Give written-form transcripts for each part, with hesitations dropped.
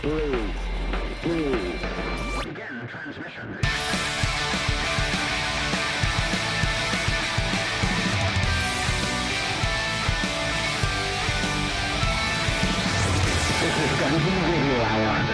3, 2. Begin transmission. This is Dungeon Radio Hour.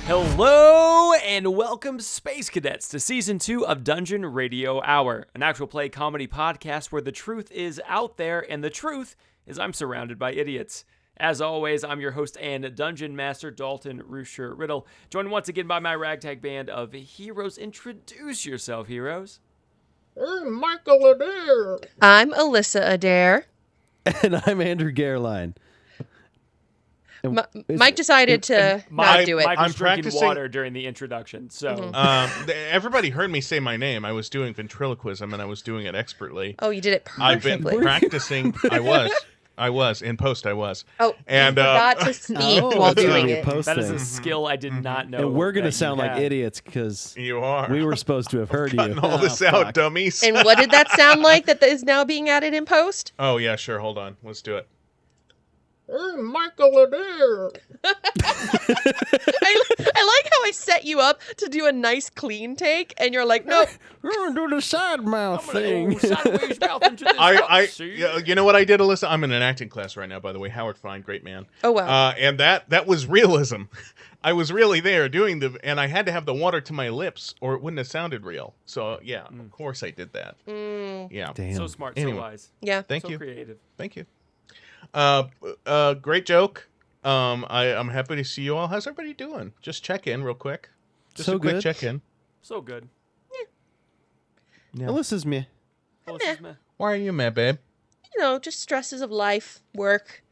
Hello and welcome, Space Cadets, to Season 2 of Dungeon Radio Hour, an actual play comedy podcast where the truth is out there, and the truth is I'm surrounded by idiots. As always, I'm your host and Dungeon Master, Dalton Rusher-Riddle, joined once again by my ragtag band of heroes. Introduce yourself, heroes. I'm Michael Adair. I'm Alissa Adair. And I'm Andrew Gehrlein. Mike decided to not do it. Mike was I'm drinking practicing- water during the introduction, so... Everybody heard me say my name. I was doing ventriloquism, and I was doing it expertly. Oh, you did it I've been perfectly. practicing. I was. In post, I was. Oh, and you forgot to speak while that's doing gonna it. post That is a thing. skill I did not know. And we're going to that sound you like had. idiots because You are. we were supposed to have heard you. cutting all this Oh, out, fuck. dummies. And what did that sound like that is now being added in post? Oh, yeah, sure. Hold on. Let's do it. I'm Michael Adair. I like how I set you up to do a nice clean take, and you're like, nope. We're going to do the side mouth I'm gonna thing. go sideways mouth into this cup, see? Yeah, you know what I did, Alyssa? I'm in an acting class right now, by the way. Howard Fine, great man. Oh, wow. And that was realism. I was really there doing and I had to have the water to my lips, or it wouldn't have sounded real. So yeah, of course I did that. Yeah. Damn. So smart, Anyway. so wise, Yeah. Thank so you. creative. Thank you. Great joke. I'm happy to see you all. How's everybody doing? Just check in real quick. Just So a quick good. check in. So good. Yeah. Alyssa's me. Oh, this is meh. Why are you mad, babe? You know, just stresses of life, work,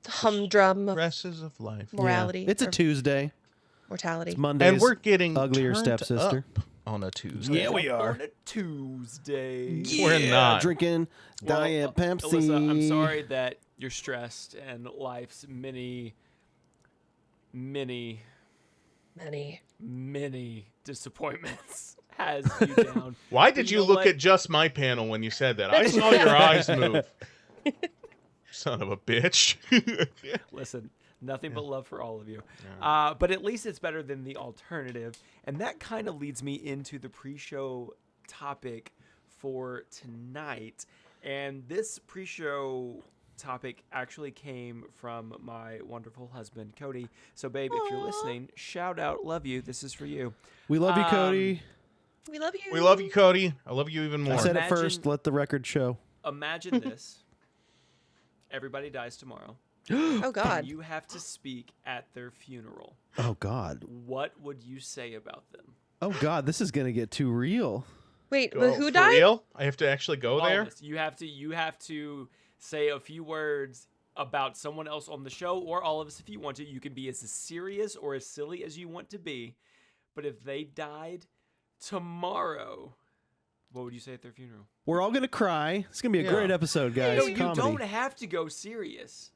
the humdrum of Dresses of life. morality. Yeah. It's a or Tuesday. mortality. It's Monday's And we're getting uglier turned stepsister. up on a Tuesday. Yeah, we are. On a Tuesday. We're not. Drinking Well, Diet Pepsi. Alyssa, I'm sorry that you're stressed and life's many Many. disappointments has you down. Why But did you you know look what? at just my panel when you said that? I saw your eyes move. Son of a bitch. Listen, nothing but love for all of you. But at least it's better than the alternative. And that kind of leads me into the pre-show topic for tonight. And this pre-show topic actually came from my wonderful husband, Cody. So, babe, if you're listening, shout out, love you. This is for you. We love you, Cody. We love you. We love you, Cody. I love you even more. I said it Imagine- first. Let the record show. Imagine this. Everybody dies tomorrow. Oh, God. And you have to speak at their funeral. Oh, God. What would you say about them? Oh, God. This is going to get too real. Wait, Go, but who for died? real? I have to actually go All there? of this. You have to say a few words about someone else on the show, or all of us if you want to. You can be as serious or as silly as you want to be. But if they died tomorrow, what would you say at their funeral? We're all going to cry. It's going to be a Yeah. great episode, guys. No, you Comedy. don't have to go serious.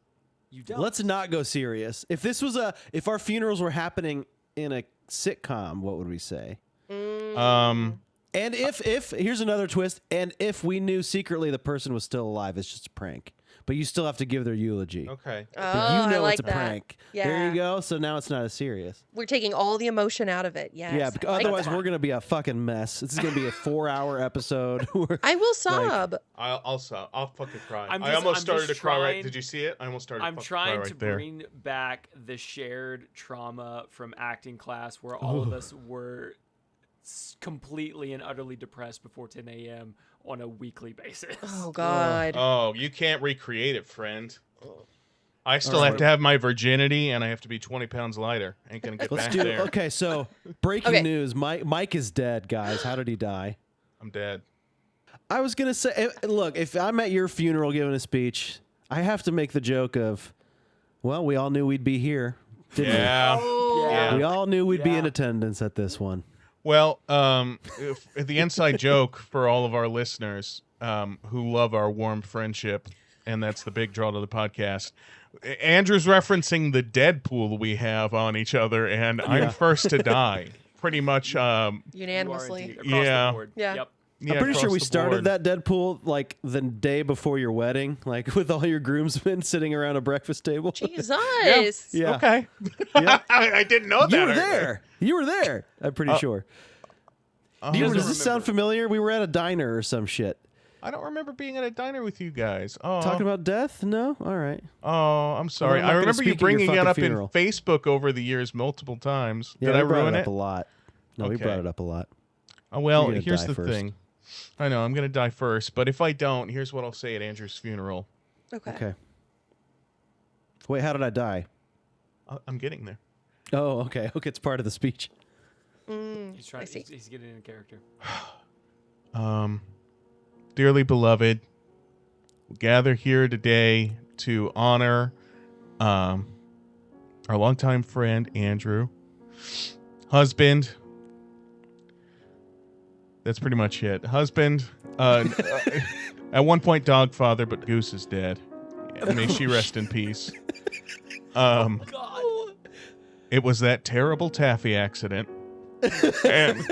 You don't. Let's not go serious. If this was if our funerals were happening in a sitcom, what would we say? And if here's another twist, and if we knew secretly the person was still alive, it's just a prank. But you still have to give their eulogy. Okay. But Oh, you know I like it's a that. prank. Yeah. There you go. So now it's not as serious. We're taking all the emotion out of it. Yes. Yeah, I because like otherwise that. we're gonna be a fucking mess. This is gonna be a 4-hour episode. where- I will sob. I'll fucking cry. I'm I just- almost I'm started to just cry right. trying- Did you see it? I almost started to I'm fucking trying cry to right there. bring back the shared trauma from acting class where all of us were completely and utterly depressed before 10 a.m. on a weekly basis. Oh, God. Oh, you can't recreate it, friend. I still have to have my virginity, and I have to be 20 pounds lighter. Ain't gonna get Let's back do. there. Okay, so breaking Okay. news: Mike is dead, guys. How did he die? I'm dead. I was gonna say, look, if I'm at your funeral giving a speech, I have to make the joke of, well, we all knew we'd be here, didn't Yeah. Yeah. we? We all knew we'd be in Yeah. attendance at this one. Well, if the inside joke for all of our listeners who love our warm friendship, and that's the big draw to the podcast. Andrew's referencing the Deadpool we have on each other, and I'm first to die. Pretty much. You are Unanimously. indeed, across Yeah. the board. Yeah. Yep. Yeah, I'm pretty sure across we the started board. that Deadpool like the day before your wedding, like with all your groomsmen sitting around a breakfast table. Jesus. Yeah. Okay. Yeah. I didn't know that. You were there. You were there. I'm pretty sure. Does this sound familiar? We were at a diner or some shit. I don't remember being at a diner with you guys. Oh, Talking about death? No? All right. Oh, I'm sorry. I'm not I gonna remember you speak at your bringing it fucking up funeral. in Facebook over the years multiple times. Yeah, Did I we brought ruin it it? up a lot. No, we Okay. brought it up a lot. Oh, well, You're gonna here's die the first. thing. I know I'm gonna die first, but if I don't, here's what I'll say at Andrew's funeral. Okay. Wait, how did I die? I'm getting there. Oh, okay. Okay, it's part of the speech. He's trying. I see. He's getting in character. Dearly beloved, we gather here today to honor our longtime friend Andrew, husband. That's pretty much it. Husband, at one point dog father, but Goose is dead. May she rest in peace. God. It was that terrible taffy accident. And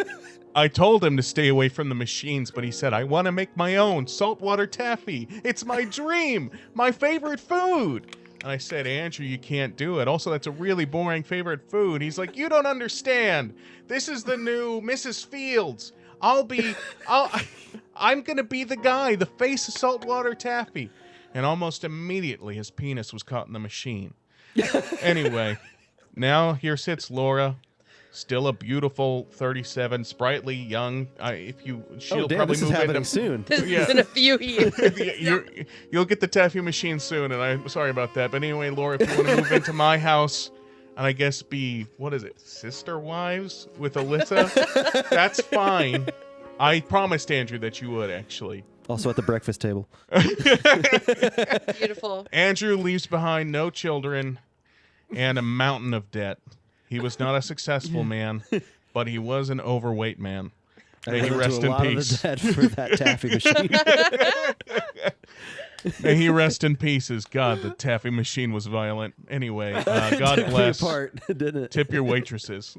I told him to stay away from the machines, but he said, I want to make my own saltwater taffy. It's my dream, my favorite food. And I said, Andrew, you can't do it. Also, that's a really boring favorite food. He's like, you don't understand. This is the new Mrs. Fields. I'm going to be the guy, the face of saltwater taffy. And almost immediately, his penis was caught in the machine. Anyway, now here sits Laura. Still a beautiful 37, sprightly, young. She'll Damn, probably this is move happening into soon. This Yeah. is in a few years. You'll get the taffy machine soon, and I'm sorry about that. But anyway, Laura, if you want to move into my house, and I guess be sister wives with Alissa, that's fine. I promised Andrew that you would actually. Also at the breakfast table. Beautiful. Andrew leaves behind no children and a mountain of debt. He was not a successful man, but he was an overweight man. May he I went rest to a in lot peace. Of the dead for that taffy machine. May he rest in pieces. God, the taffy machine was violent. Anyway, God Took me bless. apart, didn't it? Tip your waitresses.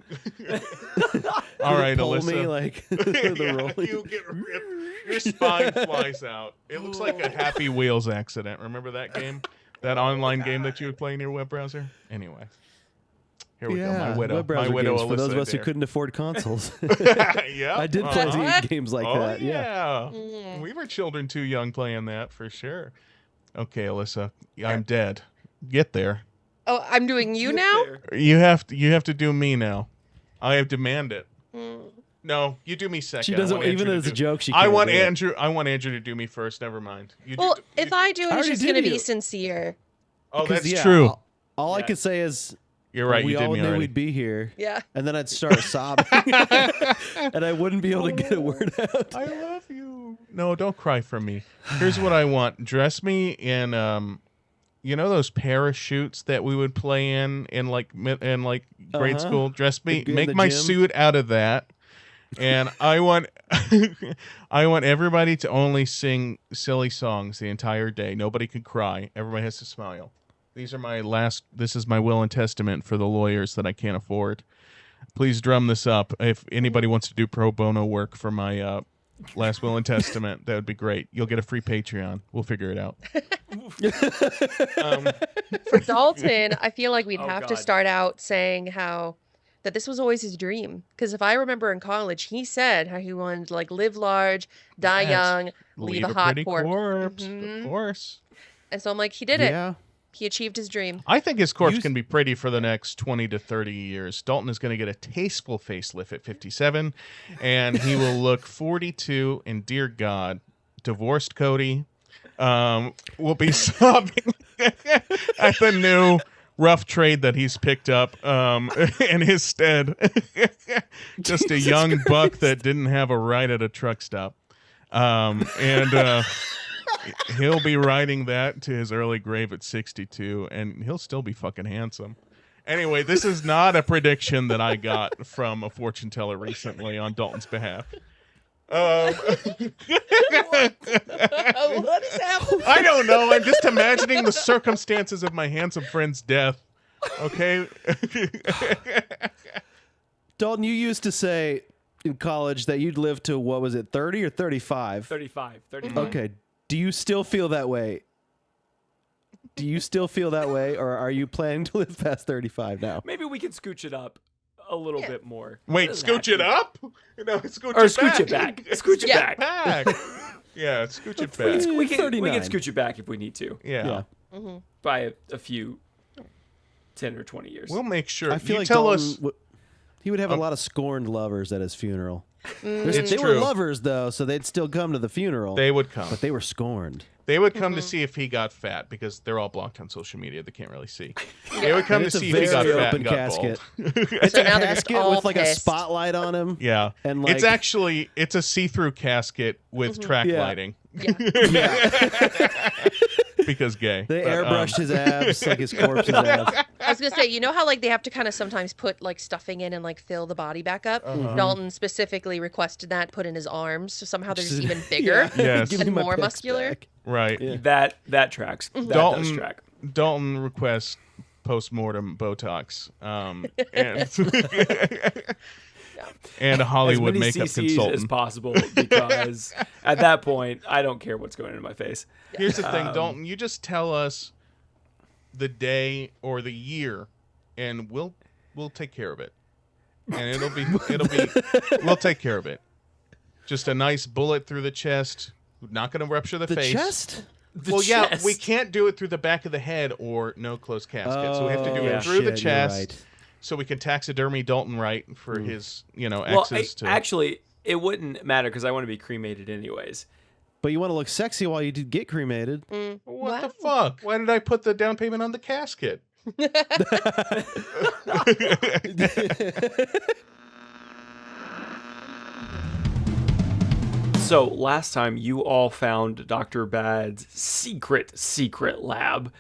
All right, Pull Alissa. me like the Yeah, rolling. you get ripped. Your spine flies out. It looks like a Happy Wheels accident. Remember that game? That online game that you would play in your web browser? Anyway. Here we go. My widow. web browser My widow, games for those of Alissa us who Adair. couldn't afford consoles. Yeah. I did play games like Oh, that. Yeah. yeah. We were children too young playing that for sure. Okay, Alissa, I'm dead. Get there. Oh, I'm doing you now? You have to do me now. I have demand it. No, you do me second. She I doesn't want even Andrew as to a do- joke. She. I can't want do it. Andrew. I want Andrew to do me first. Never mind. You Well, do, if I do it, already it's just did going to be you. sincere. oh, 'Cause, that's yeah, true. All I Yeah. could say is You're right. we You did all me knew already. we'd be here. Yeah. And then I'd start sobbing, and I wouldn't be able to get a word out. I love you. No, don't cry for me. Here's what I want. Dress me in you know those parachutes that we would play in like grade Uh-huh. school? Dress me, In make the my gym? suit out of that. And I want I want everybody to only sing silly songs the entire day. Nobody can cry. Everybody has to smile. This is my will and testament for the lawyers that I can't afford. Please drum this up. If anybody wants to do pro bono work for my last will and testament, that would be great. You'll get a free Patreon. We'll figure it out. For Dalton, I feel like we'd Oh, have to God. start out saying that this was always his dream. Because if I remember in college, he said how he wanted to like live large, die Yes. young, leave a hot pretty corpse. Of course. And so I'm like, he did it. Yeah. He achieved his dream. I think his corpse can be pretty for the next 20 to 30 years. Dalton is going to get a tasteful facelift at 57, and he will look 42. And dear God, divorced Cody will be sobbing at the new rough trade that he's picked up in his stead. Just a young buck that didn't have a ride at a truck stop. He'll be riding that to his early grave at 62, and he'll still be fucking handsome. Anyway, this is not a prediction that I got from a fortune teller recently on Dalton's behalf. What is happening? I don't know. I'm just imagining the circumstances of my handsome friend's death. Okay? Dalton, you used to say, in college that you'd live to, what was it, 30 or 35? 35. Okay. Do you still feel that way? Do you still feel that way, or are you planning to live past 35 now? Maybe we can scooch it up a little bit more. Wait, scooch it up? No, scooch Or it scooch back. it back. Scooch it back. Back. Yeah, scooch it back. We can 39. scooch it back if we need to. Yeah. By a few 10 or 20 years. We'll make sure. I feel you like tell Dalton us. he would have a lot of scorned lovers at his funeral. It's They true. were lovers, though, so they'd still come to the funeral. They would come. But they were scorned. They would come to see if he got fat because they're all blocked on social media. They can't really see. They would come And to it's a see if he got very fat open and got casket. bald. It's So a now they're just casket all with like pissed. a spotlight on him. Yeah. And like, It's a see-through casket with track Yeah. lighting Yeah. because gay. they But, airbrushed his abs, like his corpse's abs. I was gonna say, you know how like they have to kind of sometimes put like stuffing in and like fill the body back up. Dalton specifically requested that put in his arms, so somehow they're just even bigger. Yes. Give me And my more pics muscular. back. Right. Yeah. That tracks. That does Dalton track. Dalton requests post-mortem Botox and a Hollywood as many makeup CCs as consultant. possible, because at that point I don't care what's going into my face. Here's the thing, Dalton. You just tell us the day or the year, and we'll take care of it. And it'll be we'll take care of it. Just a nice bullet through the chest, not going to rupture the face. Chest? Well, yeah, chest. we can't do it through the back of the head or no closed casket. So we have to do yeah. it through the Shit, you're chest, right. so we can taxidermy Dalton right for his, Well, exes to. actually, it wouldn't matter because I want to be cremated anyways. But you want to look sexy while you did get cremated. What the fuck? Why did I put the down payment on the casket? So last time you all found Dr. Bad's secret lab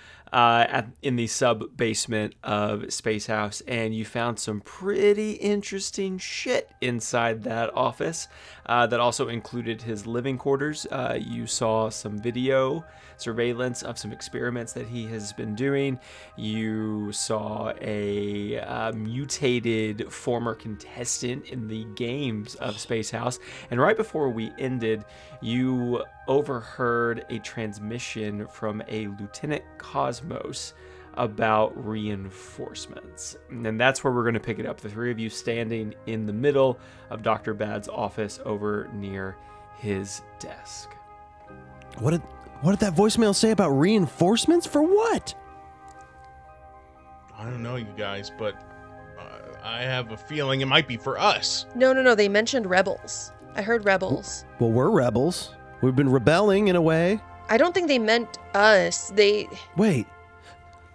in the sub basement of Space House, and you found some pretty interesting shit inside that office that also included his living quarters. You saw some video surveillance of some experiments that he has been doing. You saw a mutated former contestant in the games of Space House, and right before we ended, you overheard a transmission from a Lieutenant Cosmos about reinforcements. And that's where we're going to pick it up. The three of you standing in the middle of Dr. Bad's office over near his desk. What did that voicemail say about reinforcements? For what? I don't know, you guys, but I have a feeling it might be for us. No. They mentioned rebels. I heard rebels. Well, we're rebels. We've been rebelling in a way. I don't think they meant us. They. Wait.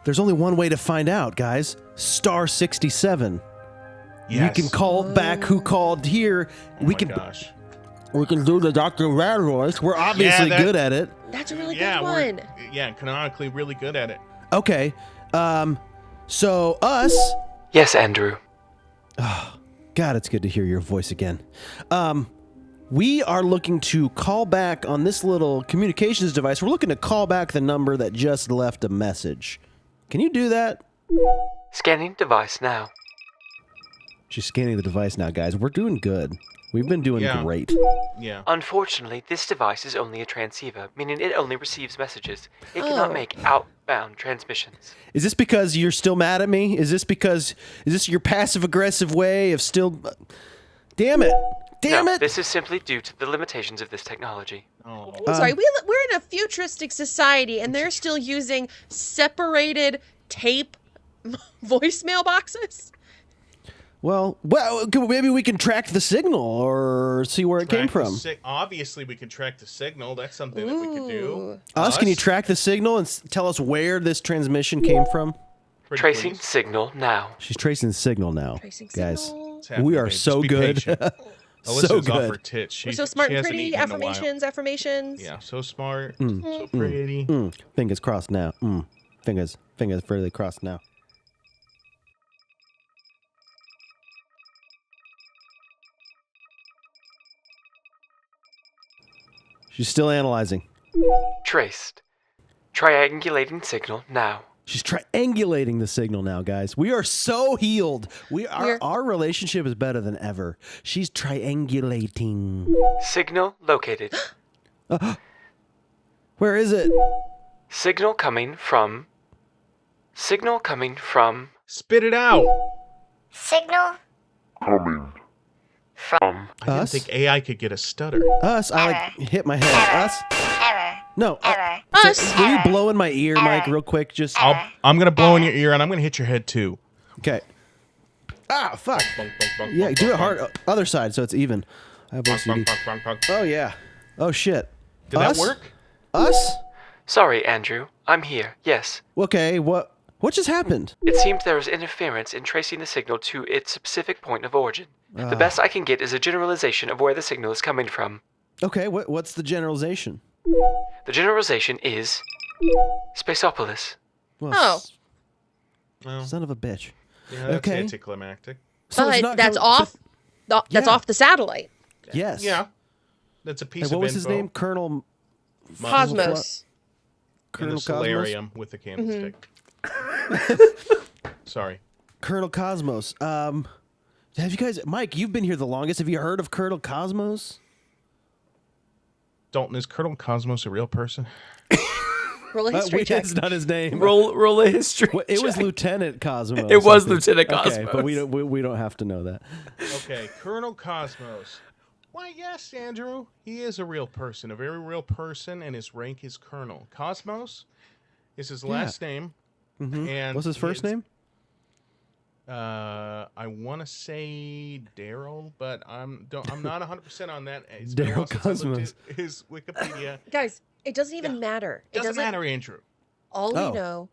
There's only one way to find out, guys. Star 67. Yes. You can call back who called here. Oh we my can gosh. we can do the Dr. Rad voice. We're obviously that- good at it. That's a really Yeah, good we're one. canonically really good at it. Okay. So us. Yes, Andrew. God, it's good to hear your voice again. We are looking to call back on this little communications device. We're looking to call back the number that just left a message. Can you do that? Scanning device now. She's scanning the device now, guys. We're doing good. We've been doing Yeah. great. Yeah. Unfortunately, this device is only a transceiver, meaning it only receives messages. It Oh. cannot make outbound transmissions. Is this because you're still mad at me? Is this your passive aggressive way of still? Damn it! Damn No, it! this is simply due to the limitations of this technology. Oh. I'm sorry, we're in a futuristic society, and they're still using separated tape voicemail boxes. Well, maybe we can track the signal or see where it came Track the from. Obviously, we can track the signal. That's something that we could do. Us, can you track the signal and tell us where this transmission came from? Pretty Tracing please. signal now. She's tracing the signal now, Tracing guys. signal. It's happening, We are babe. so Just be good. patient. So Alyssa's off her good. tits. We're She, so smart she and hasn't pretty. eaten in a while. Affirmations. Yeah, so smart, so pretty. Fingers crossed now. Fingers fairly crossed now. She's still analyzing. Traced. Triangulating signal now. She's triangulating the signal now, guys. We are so healed. Our relationship is better than ever. She's triangulating. Signal located. Where is it? Signal coming from. Spit it out. Signal Coming. from I didn't Us? think AI could get a stutter. Us. I hit my head. Us. error. No. Error. Us. Will you blow in my ear, Mike, real quick? Just I'm gonna blow in your ear and I'm gonna hit your head too. okay. Ah, fuck. Yeah, do it hard. Other side, so it's even. I have OCD. Oh yeah. Oh shit. Did that work? Us? Sorry, Andrew. I'm here. Yes. Okay. What just happened? It seems there is interference in tracing the signal to its specific point of origin. The best I can get is a generalization of where the signal is coming from. Okay. What's the generalization? The generalization is Spaceopolis. Well, Oh. Well, son of a bitch. yeah, that's okay. anticlimactic. So it's But not that's coming- off. That's Yeah. off the satellite. Yes. Yeah, that's a piece And of what was his info. name? Colonel Cosmos. In the Colonel Cosmos. solarium with the candlestick. Sorry. Colonel Cosmos. Have you guys, Mike? You've been here the longest. Have you heard of Colonel Cosmos? Dalton, is Colonel Cosmos a real person? Roll a history check. That's not his name. Roll a history. Well, it was check. Lieutenant Cosmos. It was I think. Lieutenant Okay, Cosmos. but we don't have to know that. Okay, Colonel Cosmos. Why, yes, Andrew. He is a real person, a very real person, and his rank is Colonel. Cosmos is his last name. And What's his first name? I want to say Daryl, but I'm not 100% on that. It's Daryl been a while since I looked Cosmos. at his Wikipedia. Guys, it doesn't even matter. It Doesn't matter, Andrew. All Oh. we know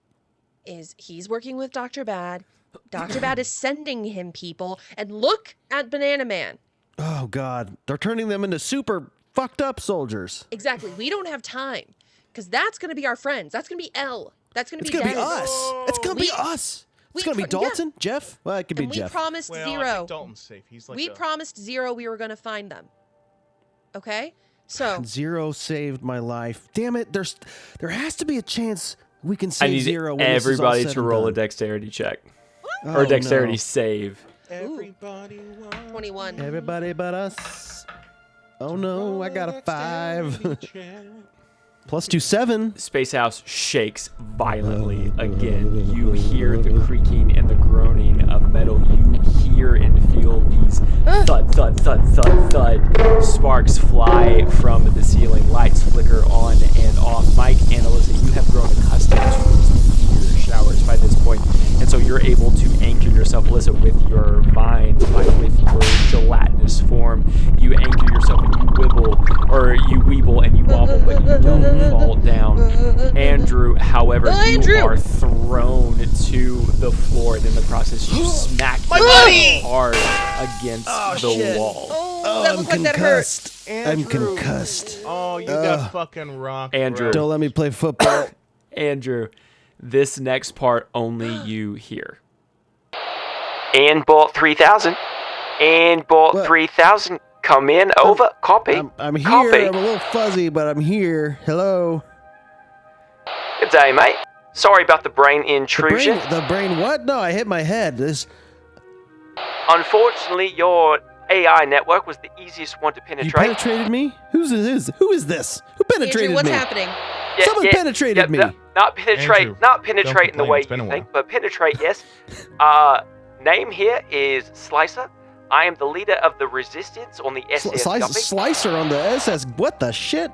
is he's working with Dr. Bad. Dr. Bad is sending him people. And look at Banana Man. Oh God, they're turning them into super fucked up soldiers. Exactly. We don't have time. Because that's going to be our friends. That's going to be L. That's going to It's be gonna be Dennis. us. It's gonna be We- us. we It's gonna be tr- yeah. Dalton, Jeff. Well, it could be And we Jeff. promised Well, I Zero. think Dalton's safe. He's like We a- promised Zero we were going to find them. Okay? So, Zero saved my life. Damn it! There has to be a chance we can I save need Zero. When this is all everybody said to and roll a done. dexterity check. Oh, Or dexterity no. save. Everybody wants 21. Everybody but us. Oh no, I got a 5. +2, 7. Space House shakes violently again. You hear the creaking and the groaning of metal. You hear and feel these thud, thud, thud, thud, thud. Sparks fly from the ceiling. Lights flicker on and off. Mike and Alyssa, you have grown accustomed to these meteor showers by this point, and so you're able to anchor yourself, Alyssa, with your vines, with your gelatinous form. You anchor yourself and you weeble and you wobble, but you don't fall down. Andrew, however, Andrew! you are thrown to the floor, and in the process, you smack your head hard against the wall. Oh, that looked like that hurt. I'm concussed. Oh, you got fucking rocked, Andrew. bro. Don't let me play football. Andrew, this next part only you hear. And bought 3,000. And bought What? 3,000. Come in, over, copy. I'm here. Copy. I'm a little fuzzy, but I'm here. Hello. Good day, mate. Sorry about the brain The intrusion. brain. What? No, I hit my head. This. Unfortunately, your AI network was the easiest one to You penetrate. penetrated me? Who is this? Who penetrated Andrew, what's me? happening? Someone penetrated me. Not penetrate, Andrew, not don't penetrate in the complain, way it's been you a think, while. but penetrate, yes. Name here is Slicer. I am the leader of the resistance on the SS Guppy. Slicer on the SS. What the shit?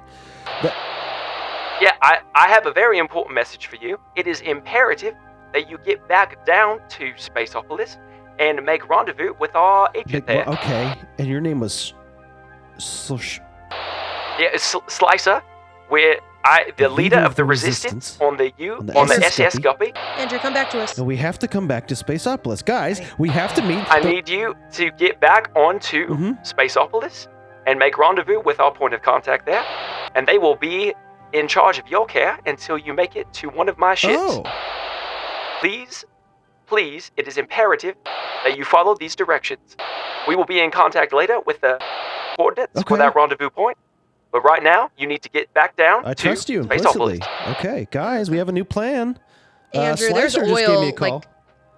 Yeah, I have a very important message for you. It is imperative that you get back down to Spaceopolis and make rendezvous with our agent there. Okay, and your name was. Yeah, it's Slicer. We're the leader of the resistance on the SS Guppy. Andrew, come back to us. And we have to come back to Spaceopolis, guys. We have to meet. I need you to get back onto Spaceopolis and make rendezvous with our point of contact there, and they will be in charge of your care until you make it to one of my ships. Oh, Please, it is imperative that you follow these directions. We will be in contact later with the coordinates for Okay. that rendezvous point, but right now, you need to get back down I to trust you Spaceopolis. implicitly. Okay, guys, we have a new plan. Andrew, there's Slicer just gave me oil. a call. Like,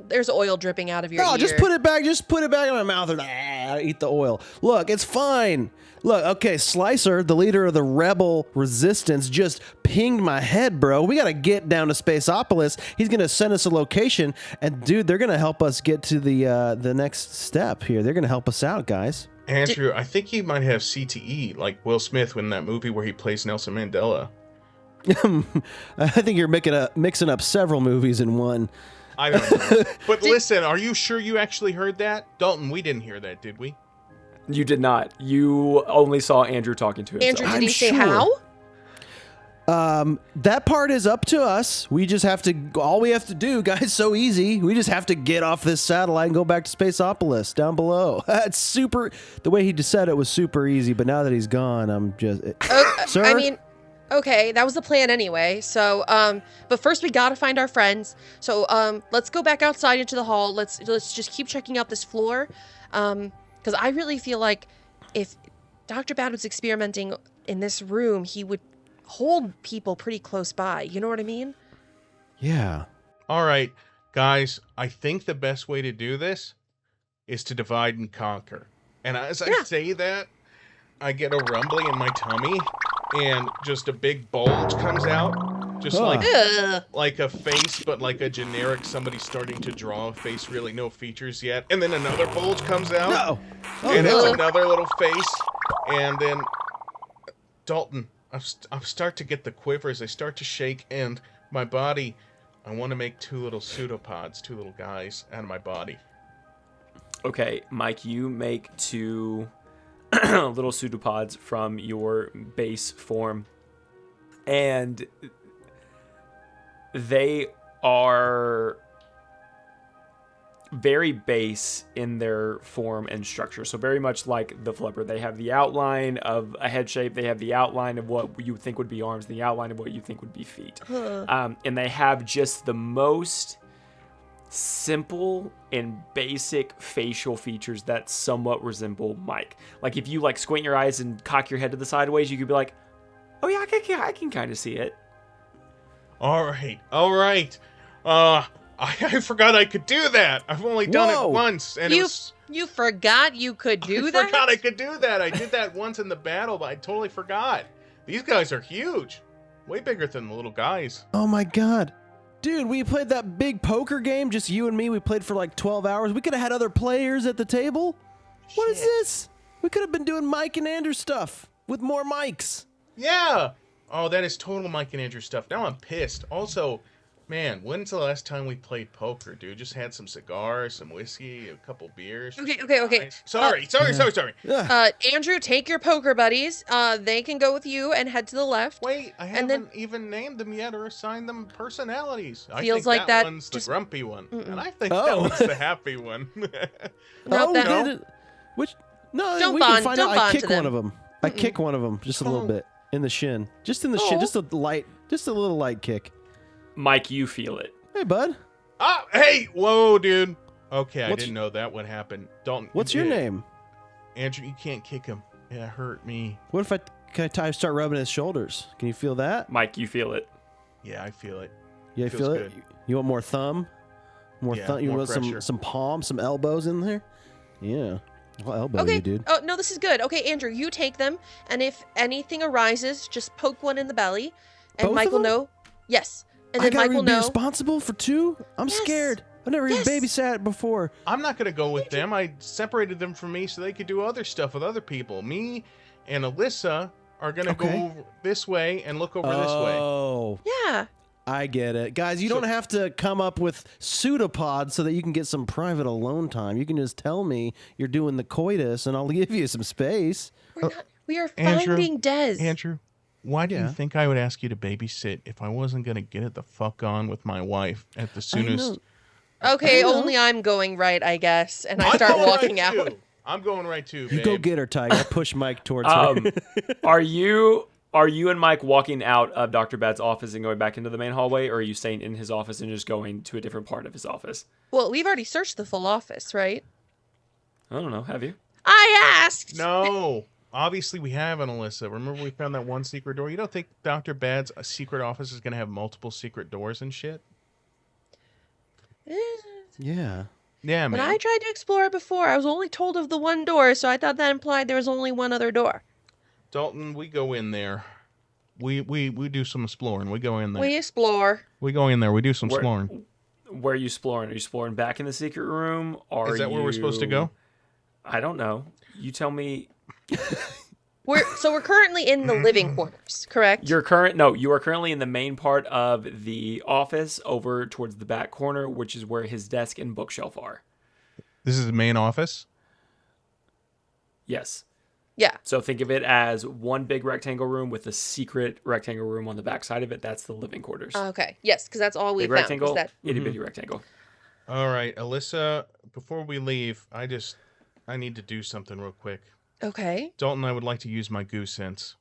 there's oil dripping out of your No, ear. just put it back. Just put it back in my mouth and eat the oil. Look, it's fine. Look, okay, Slicer, the leader of the rebel resistance, just pinged my head, bro. We gotta get down to Spaceopolis. He's gonna send us a location, and dude, they're gonna help us get to the next step here. They're gonna help us out, guys. Andrew, I think he might have CTE, like Will Smith in that movie where he plays Nelson Mandela. I think you're mixing up several movies in one. I don't know. But listen, are you sure you actually heard that? Dalton, we didn't hear that, did we? You did not. You only saw Andrew talking to himself. Andrew, did I'm he say sure. how? That part is up to us. We just have to, all we have to do, guys, so easy. We just have to get off this satellite and go back to Spaceopolis down below. It's super, the way he just said it was super easy, but now that he's gone, I'm just, sir? I mean, okay, that was the plan anyway. So, but first we gotta find our friends. So, let's go back outside into the hall. Let's just keep checking out this floor. Because I really feel like if Dr. Bad was experimenting in this room, he would hold people pretty close by. You know what I mean? Yeah. All right, guys, I think the best way to do this is to divide and conquer. And as I say that, I get a rumbling in my tummy, and just a big bulge comes out, just Ugh. like a face, but like a generic somebody starting to draw a face, really no features yet. And then another bulge comes out, No. Oh, and no. it's another little face, and then Dalton, I start to get the quivers. I start to shake, and my body, I want to make two little pseudopods, two little guys out of my body. Okay, Mike, you make two little pseudopods from your base form, and they are very base in their form and structure. So very much like the flipper. They have the outline of a head shape. They have the outline of what you think would be arms, the outline of what you think would be feet. And they have just the most simple and basic facial features that somewhat resemble Mike. Like if you like squint your eyes and cock your head to the sideways, you could be like, oh yeah, I can kind of see it. All right. I forgot I could do that. I've only done it once, and You forgot you could do that? I forgot I could do that. I did that once in the battle, but I totally forgot. These guys are huge. Way bigger than the little guys. Oh my god. Dude, we played that big poker game, just you and me. We played for like 12 hours. We could have had other players at the table. What is this? We could have been doing Mike and Andrew stuff with more mics. Yeah. Oh, that is total Mike and Andrew stuff. Now I'm pissed. Also, man, when's the last time we played poker, dude? Just had some cigars, some whiskey, a couple beers. Okay. Sorry. Andrew, take your poker buddies. They can go with you and head to the left. Wait, I haven't even named them yet or assigned them personalities. I Feels think like that one's the just- grumpy one, and I think that one's the happy one. No, Which? No, Don't we bond- can find don't out. I bond kick to them. one of them. I kick one of them just a little bit in the shin. Just in the shin. Just a little light kick. Mike, you feel it. Hey, bud. Hey, whoa, dude. Okay, I didn't know that would happen. Dalton, What's your name? Andrew, you can't kick him. It hurt me. What if I start rubbing his shoulders? Can you feel that? Mike, you feel it. Yeah, I feel it. Yeah, you Feels feel good. it? You want more thumb? Thumb? You more want pressure. some palms, some elbows in there? Yeah. I'll elbow you, dude. Oh, no, this is good. Okay, Andrew, you take them, and if anything arises, just poke one in the belly, and Both Mike of will them? know. Yes. And I then gotta Mike will be know. responsible for two? I'm Yes. scared. I've never even Yes. babysat before. I'm not going to go with them. I separated them from me so they could do other stuff with other people. Me and Alissa are going to go over this way and look over this way. Oh, Yeah. I get it. Guys, you don't have to come up with pseudopods so that you can get some private alone time. You can just tell me you're doing the coitus and I'll give you some space. We are Andrew, finding Des. Andrew, why do you think I would ask you to babysit if I wasn't going to get it the fuck on with my wife at the soonest? Okay, I know. only I'm going right, I guess, and I I'm start going walking right out. too. I'm going right too, You babe. go get her, Tiger. I push Mike towards her. Are you and Mike walking out of Dr. Bad's office and going back into the main hallway, or are you staying in his office and just going to a different part of his office? Well, we've already searched the full office, right? I don't know. Have you? I asked. No. Obviously, we haven't, Alissa. Remember we found that one secret door? You don't think Dr. Bad's secret office is going to have multiple secret doors and shit? Yeah. Yeah, When man. I tried to explore it before, I was only told of the one door, so I thought that implied there was only one other door. Dalton, we go in there. We do some exploring. We go in there. We explore. We go in there. We do some Where- exploring. Where are you exploring? Are you exploring back in the secret room? Or Is that where we're supposed to go? I don't know. You tell me. We're currently in the living quarters, correct? You are currently in the main part of the office over towards the back corner, which is where his desk and bookshelf are. This is the main office? Yes. Yeah. So think of it as one big rectangle room with a secret rectangle room on the back side of it. That's the living quarters. Okay. Yes, because that's all we Big found. rectangle, Was that itty bitty rectangle. All right, Alissa, before we leave, I need to do something real quick. okay? Dalton, I would like to use my goose sense.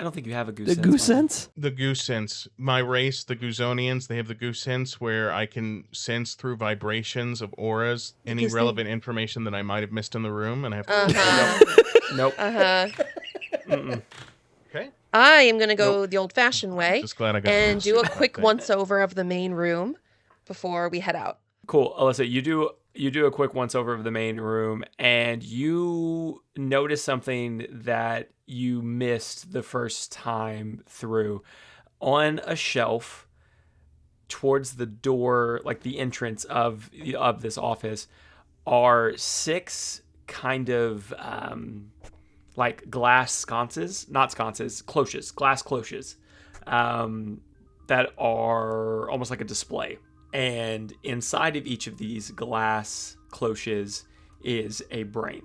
I don't think you have a goose The sense, goose Mike. sense? The goose sense. My race, the Goozonians, they have the goose sense where I can sense through vibrations of auras any Because they- relevant information that I might have missed in the room, and I have to. Uh-huh. Nope. Uh-huh. Mm-mm. Okay. I am going to go the old-fashioned way Just glad I got and to do a that quick thing. once-over of the main room before we head out. Cool. Alyssa, you do a quick once over of the main room, and you notice something that you missed the first time through. On a shelf towards the door, like the entrance of this office, are 6 kind of like glass sconces, not sconces, cloches, glass cloches, that are almost like a display. And inside of each of these glass cloches is a brain.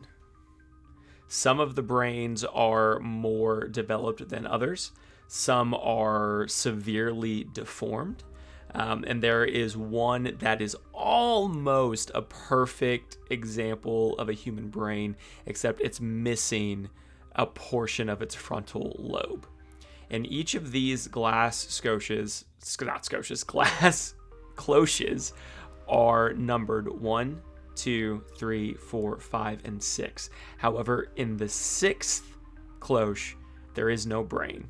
Some of the brains are more developed than others. Some are severely deformed. And there is one that is almost a perfect example of a human brain, except it's missing a portion of its frontal lobe. And each of these glass cloches are numbered 1, 2, 3, 4, 5, and 6. However, in the 6th cloche, there is no brain,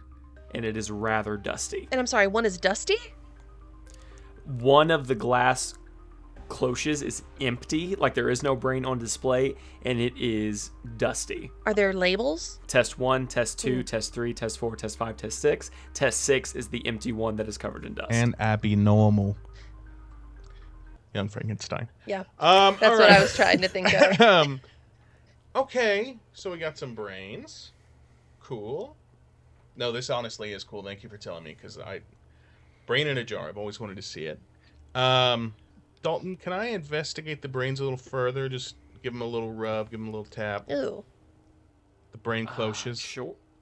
and it is rather dusty. And I'm sorry, one is dusty? One of the glass cloches is empty, like there is no brain on display, and it is dusty. Are there labels? Test 1, Test 2, Test 3, Test 4, Test 5, Test 6. Test 6 is the empty one that is covered in dust. And Abby normal. Young Frankenstein. Yeah. That's That's what I was trying to think of. Okay, so we got some brains. Cool. No, this honestly is cool. Thank you for telling me, because brain in a jar. I've always wanted to see it. Dalton, can I investigate the brains a little further? Just give them a little rub, give them a little tap. Ew. The brain cloches.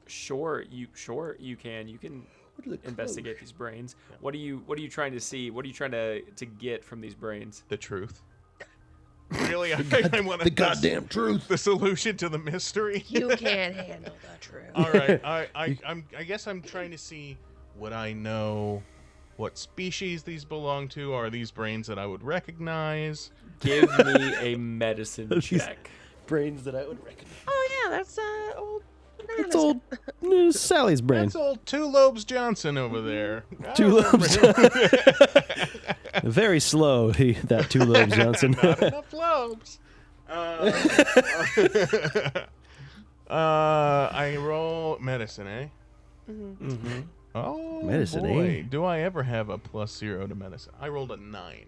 Sure, you can. You can investigate these brains. What are you trying to see? What are you trying to get from these brains? The truth. Really, I want The goddamn truth. the solution to the mystery. You can't handle the truth. All right, I guess I'm trying to see what I know, what species these belong to. Are these brains that I would recognize? Give me a medicine check. Brains that I would recognize. Oh, yeah, that's old. It's old Sally's brain. That's old Two Lobes Johnson over there. Two Lobes. Very slow, that Two Lobes Johnson. Not enough lobes. I roll medicine, eh? Mm-hmm. Oh, Medicine, boy. eh? Do I ever have a +0 to medicine? I rolled a 9.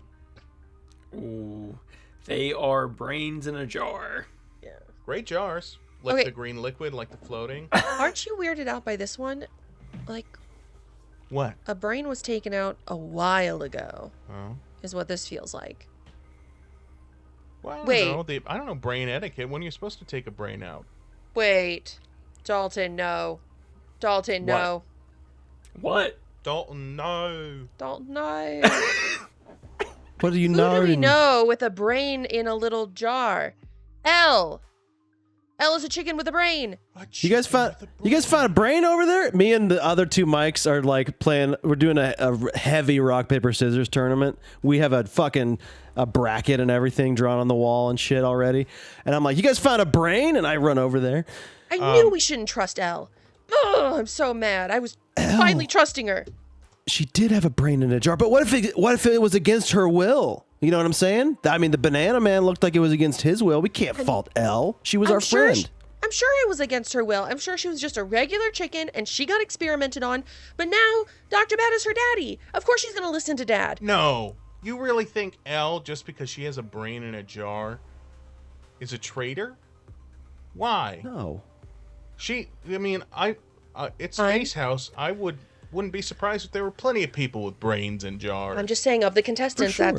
Ooh, they are brains in a jar. Yeah. Great jars. Like Okay. the green liquid, like the floating. Aren't you weirded out by this one? Like, What? a brain was taken out a while ago, Oh. is what this feels like. Well, I don't Wait. know. I don't know brain etiquette. When are you supposed to take a brain out? Wait. Dalton, no. Dalton, no. What? Dalton, no. Dalton, no. What do you Who know? do we know with a brain in a little jar? Elle. Elle is a chicken with a brain. You guys found a brain over there? Me and the other 2 mics are like playing. We're doing a heavy rock paper scissors tournament. We have a fucking bracket and everything drawn on the wall and shit already. And I'm like, you guys found a brain? And I run over there. I knew we shouldn't trust Elle. Oh, I'm so mad. I was finally trusting her. she did have a brain in a jar, but what if it was against her will? You know what I'm saying? I mean, the banana man looked like it was against his will. We can't fault Elle. She was our friend. I'm sure it was against her will. I'm sure she was just a regular chicken and she got experimented on. But now Dr. Bad is her daddy. Of course she's going to listen to Dad. No. You really think Elle, just because she has a brain in a jar, is a traitor? Why? No. It's Space House. I wouldn't be surprised if there were plenty of people with brains in jars. I'm just saying, of the contestants, sure.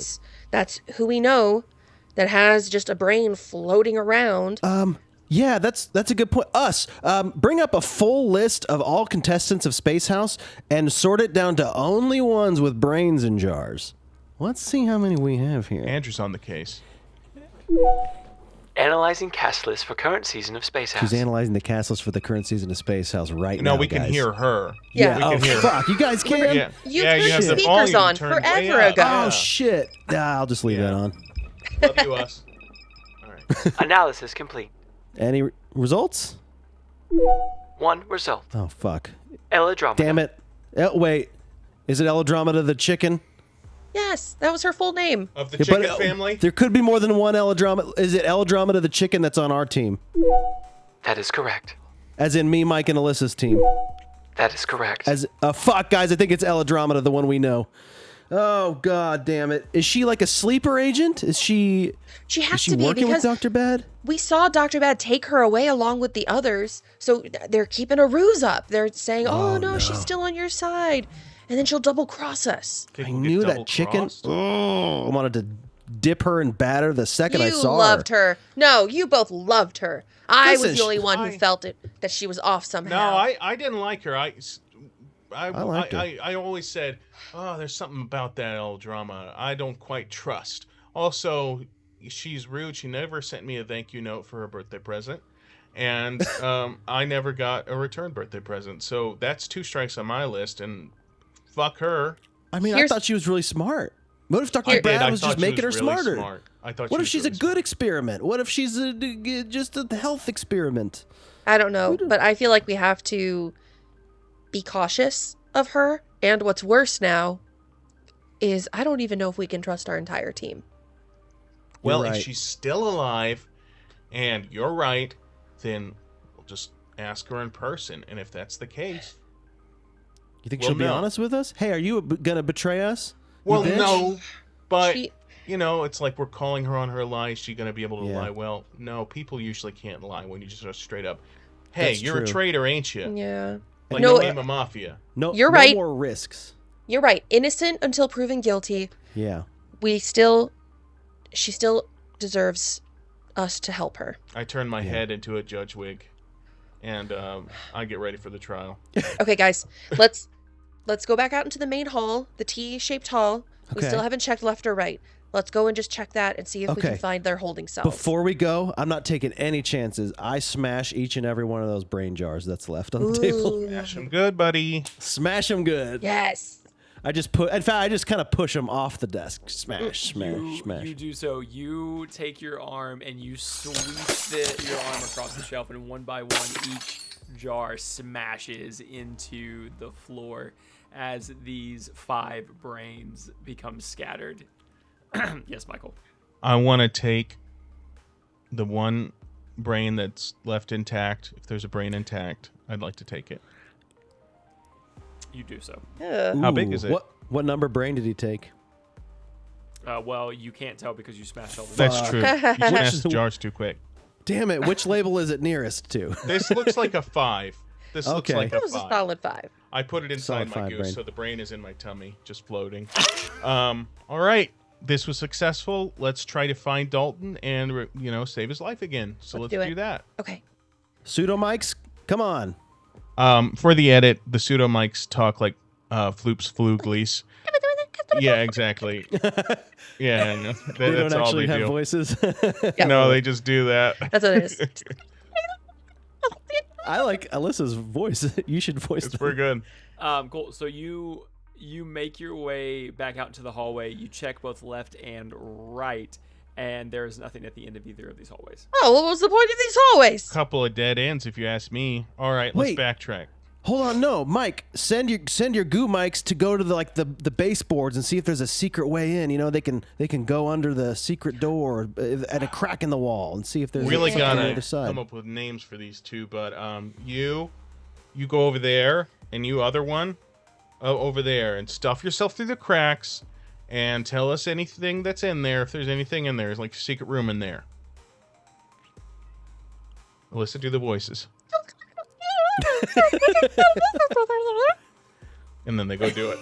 that's who we know that has just a brain floating around. Yeah, that's a good point. Bring up a full list of all contestants of Space House and sort it down to only ones with brains in jars. Let's see how many we have here. Andrew's on the case. Analyzing cast list for current season of Space House. She's analyzing the cast list for the current season of Space House right now. No, we can guys. hear her. Yeah. We can hear Fuck, you guys can? Yeah. You yeah, turned you have the speakers volume on turned way forever up. ago. Oh, shit. I'll just leave that on. Love you, us. All right. Analysis complete. Any results? One result. Oh, fuck. Elladromeda. Damn it. Wait. Is it Elladromeda the chicken? Yes, that was her full name. Of the Yeah, chicken but, family? There could be more than one Elladromeda. Is it Elladromeda the chicken that's on our team? That is correct. As in me, Mike, and Alyssa's team. That is correct. Fuck, guys, I think it's Elladromeda, the one we know. Oh, god damn it. Is she like a sleeper agent? She has is she to be working with because Dr. Bad? we saw Dr. Bad take her away along with the others. So they're keeping a ruse up. They're saying, oh no, she's still on your side. And then she'll double cross us. I knew that chicken. Oh, I wanted to dip her and batter the second I saw her. You loved her. No, you both loved her. I Listen, was the only one who felt it, that she was off somehow. No, I didn't like her. I liked her. I always said, oh, there's something about that old drama I don't quite trust. Also, she's rude. She never sent me a thank you note for her birthday present. And I never got a return birthday present. So that's 2 strikes on my list. And fuck her. I mean, I thought she was really smart. What if Dr. Bad was just making her smarter? Smart. I thought What she if was she's really a good experiment? What if she's just a health experiment? I don't know, but I feel like we have to be cautious of her. And what's worse now is I don't even know if we can trust our entire team. Well, You're if right. she's still alive, and you're right, then we'll just ask her in person. And if that's the case, You think Well, she'll be no. honest with us? Hey, are you gonna betray us? You well, bitch? no, but She- it's like we're calling her on her lie. Is she gonna be able to Yeah. lie? Well, no, people usually can't lie when you just are straight up. Hey, That's you're true. a traitor, ain't you? Yeah. Like No, the name of mafia. No, You're no right. more risks. You're right. Innocent until proven guilty. Yeah. She still deserves us to help her. I turn my head into a judge wig, and I get ready for the trial. Okay, guys, let's go back out into the main hall, the T-shaped hall. We Okay. still haven't checked left or right. Let's go and just check that and see if we Okay. can find their holding cells. Before we go, I'm not taking any chances. I smash each and every one of those brain jars that's left on the table. Ooh, Smash 'em good, buddy. Smash them good. yes. In fact, I just kind of push them off the desk. Smash, smash, smash. You do so. You take your arm and you sweep your arm across the shelf, and one by one, each jar smashes into the floor as these 5 brains become scattered. Yes, Michael. I want to take the one brain that's left intact. If there's a brain intact, I'd like to take it. You do so. How big is it? What number brain did he take? Well, you can't tell because you smashed all the That's true. You smashed the jars too quick. Damn it! Which label is it nearest to? This looks like a 5. This looks Okay. like That a was a 5. solid 5. I put it inside Solid my 5 goose, brain. so the brain is in my tummy, just floating. All right. This was successful. Let's try to find Dalton and, save his life again. So let's do it. do that. Okay. Pseudo mics, come on. For the edit, the pseudo mics talk like Floops Fluglies. Yeah, exactly. Yeah, I know. They That's don't all actually they have do. voices. No, they just do that. That's what it is. I like Alyssa's voice. You should voice It's that. pretty good. Cool. So you make your way back out into the hallway. You check both left and right, and there is nothing at the end of either of these hallways. Oh, what was the point of these hallways? Couple of dead ends, if you ask me. All right, let's Wait. backtrack. Hold on, no, Mike. Send your goo mics to go to the baseboards and see if there's a secret way in. You know, they can go under the secret door at a crack in the wall and see if there's Really something on the gotta other side. come up with names for these two, but you go over there, and you other one over there, and stuff yourself through the cracks, and tell us anything that's in there. If there's anything in there, there's like a secret room in there. Alissa, do the voices. And then they go do it.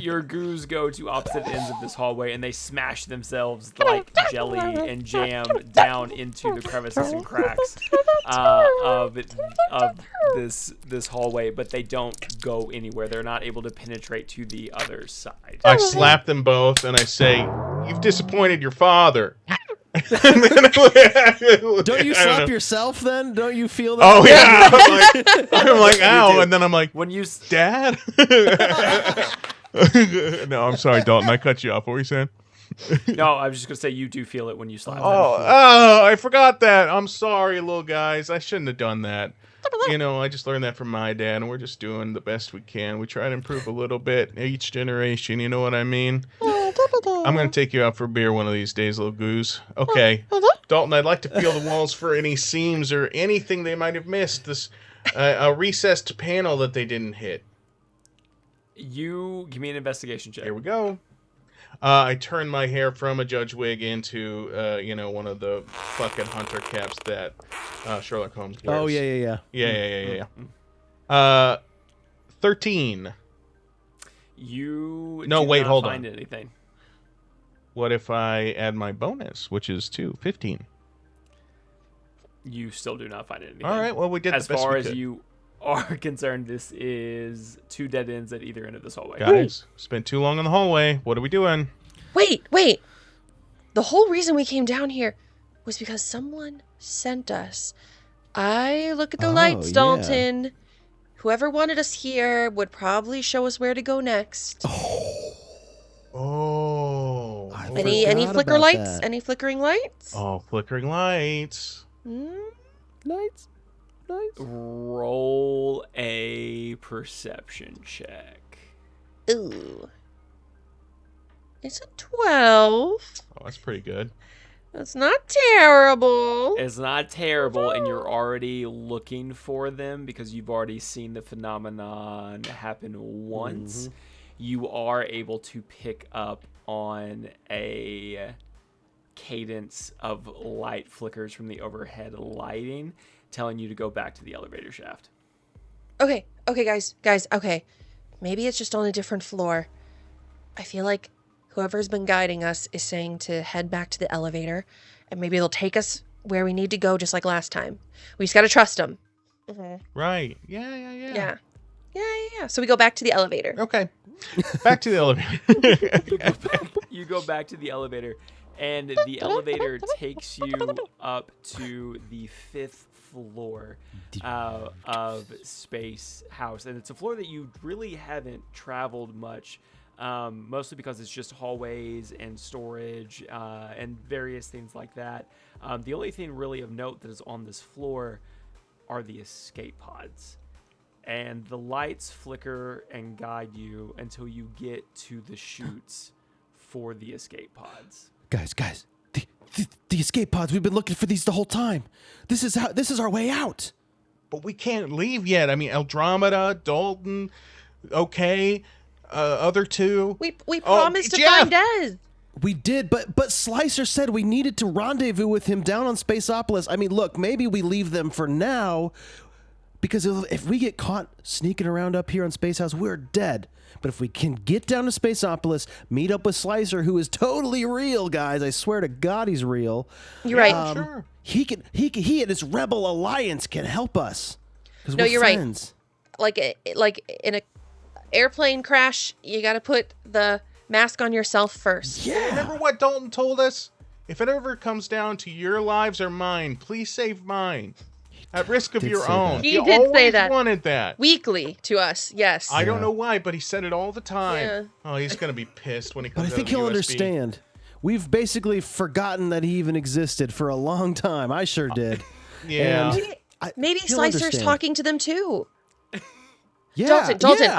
Your goos go to opposite ends of this hallway, and they smash themselves like jelly and jam down into the crevices and cracks of this hallway, but they don't go anywhere. They're not able to penetrate to the other side. I slap them both, and I say, "You've disappointed your father." Don't you slap yourself then? Don't you feel that? Oh yeah, I'm like, ow, and then I'm like, When you Dad? No, I'm sorry, Dalton. I cut you off. What were you saying? no, I was just gonna say you do feel it when you slap them. Oh, I forgot that. I'm sorry, little guys. I shouldn't have done that. You know, I just learned that from my dad, and we're just doing the best we can. We try to improve a little bit each generation. You know what I mean? I'm going to take you out for beer one of these days, little goose. Okay. Dalton, I'd like to feel the walls for any seams or anything they might have missed. This a recessed panel that they didn't hit. You give me an investigation check. Here we go. I turn my hair from a judge wig into, one of the fucking hunter caps that Sherlock Holmes wears. Oh, yeah. Yeah. 13. You No, do wait, not hold find on. anything. What if I add my bonus, which is 15? You still do not find anything. All right, well, we did as the best far we as could. you are concerned. This is 2 dead ends at either end of this hallway. Guys, spent too long in the hallway. What are we doing? Wait. The whole reason we came down here was because someone sent us. I look at the lights, yeah. Dalton. Whoever wanted us here would probably show us where to go next. Oh. I Any forgot flicker about lights? that. Any flickering lights? Oh, flickering lights. Nice. Roll a perception check. Ooh. It's a 12. Oh, that's pretty good. That's not terrible. It's not terrible, and you're already looking for them because you've already seen the phenomenon happen once. You are able to pick up on a cadence of light flickers from the overhead lighting, telling you to go back to the elevator shaft. Okay, guys, okay. Maybe it's just on a different floor. I feel like whoever's been guiding us is saying to head back to the elevator, and maybe they'll take us where we need to go just like last time. We just gotta trust them. Right. Yeah. Yeah. So we go back to the elevator. Okay. Back to the elevator. You go back to the elevator, and the elevator takes you up to the 5th floor of Space House, and it's a floor that you really haven't traveled much, mostly because it's just hallways and storage and various things like that. The only thing really of note that is on this floor are the escape pods. And the lights flicker and guide you until you get to the chutes for the escape pods. Guys, the escape pods. We've been looking for these the whole time. This is our way out. But we can't leave yet. I mean, Andromeda, Dalton, okay, other two. We promised to find Des. We did, but Slicer said we needed to rendezvous with him down on Spaceopolis. I mean, look, maybe we leave them for now, because if we get caught sneaking around up here on Space House, we're dead. But if we can get down to Spaceopolis, meet up with Slicer, who is totally real, guys. I swear to God, he's real. You're right. Sure. He and his Rebel Alliance can help us. No, we're you're friends. Right. Like in a airplane crash, you got to put the mask on yourself first. Yeah. Remember what Dalton told us? If it ever comes down to your lives or mine, please save mine. At risk of did your say own. that. He You did say always that. wanted that. Weekly to us, yes. I don't know why, but he said it all the time. Yeah. Oh, he's going to be pissed when he But comes I think out of he'll the USB. understand. We've basically forgotten that he even existed for a long time. I sure did. Yeah. And Maybe he'll Slicer's understand. talking to them too. Yeah, Dalton, yeah.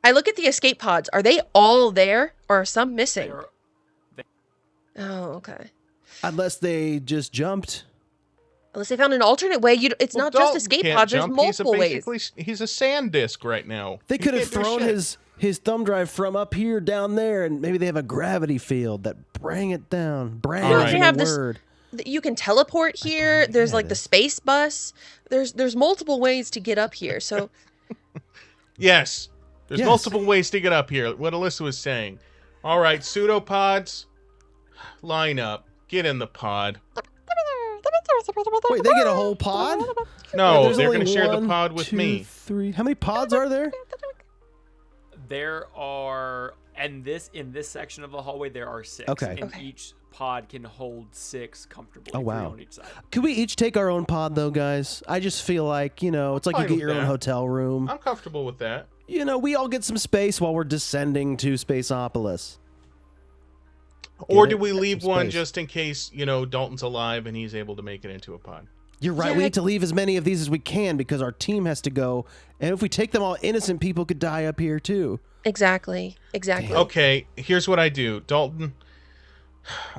I look at the escape pods. Are they all there, or are some missing? Oh, okay. Unless they just jumped. Unless they found an alternate way. It's Well, not just Dalton escape can't pods. There's jump. multiple ways. He's a sand disc right now. They He could have can't do thrown shit. his thumb drive from up here down there, and maybe they have a gravity field that bring it down. Bring All is right. They the have this- word. You can teleport here. There's like the space bus. There's multiple ways to get up here. So Yes. There's Yes. multiple ways to get up here. What Alissa was saying. All right, pseudopods, line up. Get in the pod. Wait, they get a whole pod? No, There's they're only going to share the 1, pod with 2, me. 3. How many pods are there? There are, and in this section of the hallway, there are 6. Okay. And each pod can hold 6 comfortably. Oh, 3 wow. on each side. Could we each take our own pod, though, guys? I just feel like, it's like you fine get with your own that. hotel room. I'm comfortable with that. We all get some space while we're descending to Spaceopolis. Or Get do it? we leave one space. just in case, Dalton's alive and he's able to make it into a pod? You're right. Yeah, We need to leave as many of these as we can because our team has to go. And if we take them all, innocent people could die up here, too. exactly. Okay, here's what I do. Dalton,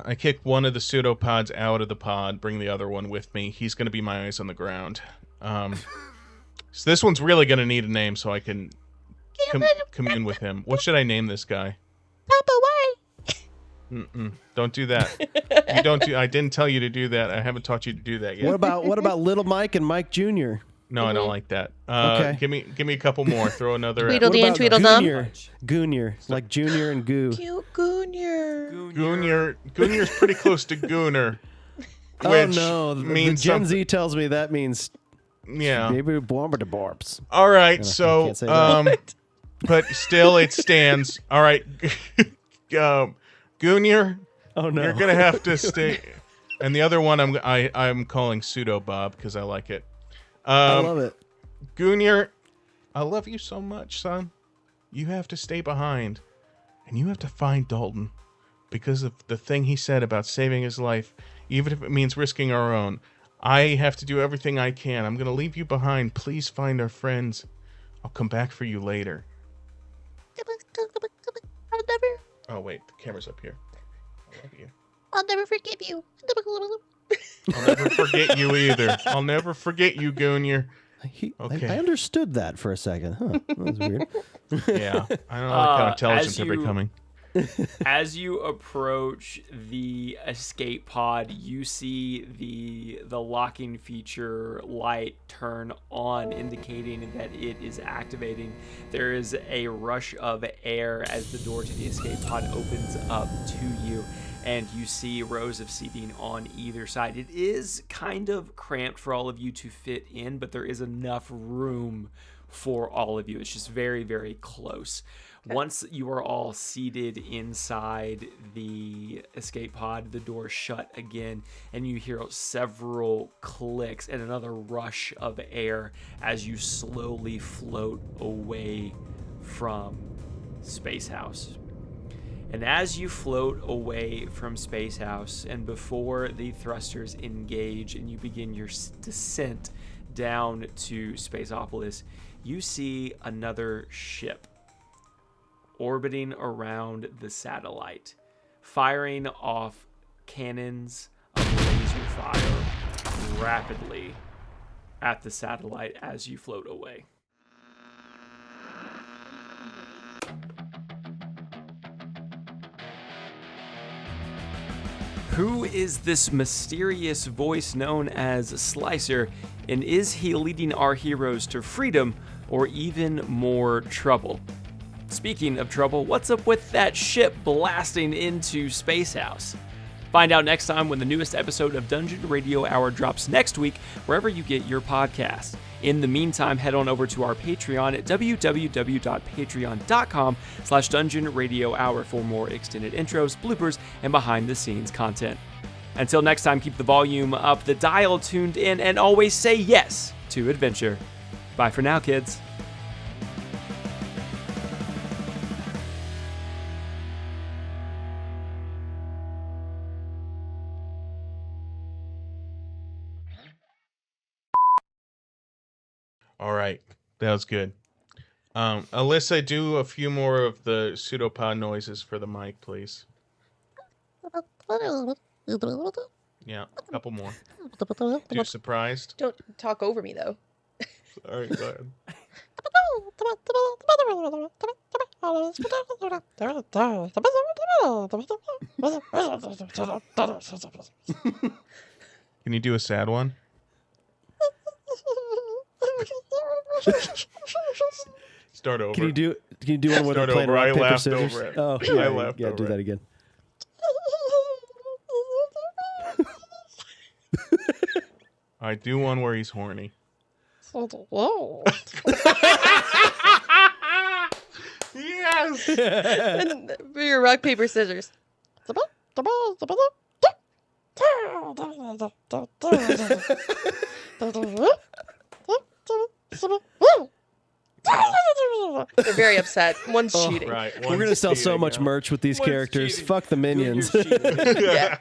I kick one of the pseudopods out of the pod, bring the other one with me. He's going to be my eyes on the ground. So this one's really going to need a name so I can commune with him. What should I name this guy? Papa, why? Don't do that. I didn't tell you to do that. I haven't taught you to do that yet. What about Little Mike and Mike Jr.? No, I don't like that. Okay. Give me a couple more. Throw another. Tweedle- At. Tweedledee and Tweedledum? Goonier, like Junior and Goo. Cute Goonier. Goonier's pretty close to Gooner. Oh Which no, the means Gen something. Z tells me that means Yeah. maybe Borber de Borps. All right. I So, can't say that. but still, it stands. All right. Goonier, Oh no, you're gonna have to stay. And the other one, I'm calling Pseudo Bob because I like it. I love it. Goonier, I love you so much, son. You have to stay behind, and you have to find Dalton because of the thing he said about saving his life, even if it means risking our own. I have to do everything I can. I'm gonna leave you behind. Please find our friends. I'll come back for you later. Oh wait, the camera's up here. I love you. I'll never forgive you. I'll never forget you either. I'll never forget you, Goonier. Okay. I understood that for a second. Huh? That was weird. Yeah, I don't know how intelligent as they're you- becoming. As you approach the escape pod, you see the locking feature light turn on, indicating that it is activating. There is a rush of air as the door to the escape pod opens up to you, and you see rows of seating on either side. It is kind of cramped for all of you to fit in, but there is enough room for all of you. It's just very, very close. Once you are all seated inside the escape pod, the door shut again, and you hear several clicks and another rush of air as you slowly float away from Space House. And as you float away from Space House, and before the thrusters engage and you begin your descent down to Spaceopolis, you see another ship orbiting around the satellite, firing off cannons of laser fire rapidly at the satellite as you float away. Who is this mysterious voice known as Slicer, and is he leading our heroes to freedom or even more trouble? Speaking of trouble, what's up with that ship blasting into Space House? Find out next time when the newest episode of Dungeon Radio Hour drops next week, wherever you get your podcast. In the meantime, head on over to our Patreon at www.patreon.com/Dungeon Radio Hour for more extended intros, bloopers, and behind-the-scenes content. Until next time, keep the volume up, the dial tuned in, and always say yes to adventure. Bye for now, kids. All right, that was good. Alissa, do a few more of the pseudopod noises for the mic, please. Yeah, a couple more. Too surprised? Don't talk over me though. Sorry, go ahead. Can you do a sad one? Start over. Can you do one where they're Start playing over. rock, I paper, laughed scissors? over it. Oh, I yeah, laughed yeah, over do it. that again. I do one where he's horny. Yes. And for your rock, paper, scissors. They're very upset. One's cheating. Right. We're gonna sell so much merch with these One's characters. cheating. Fuck the minions. Junior's cheating. Yeah.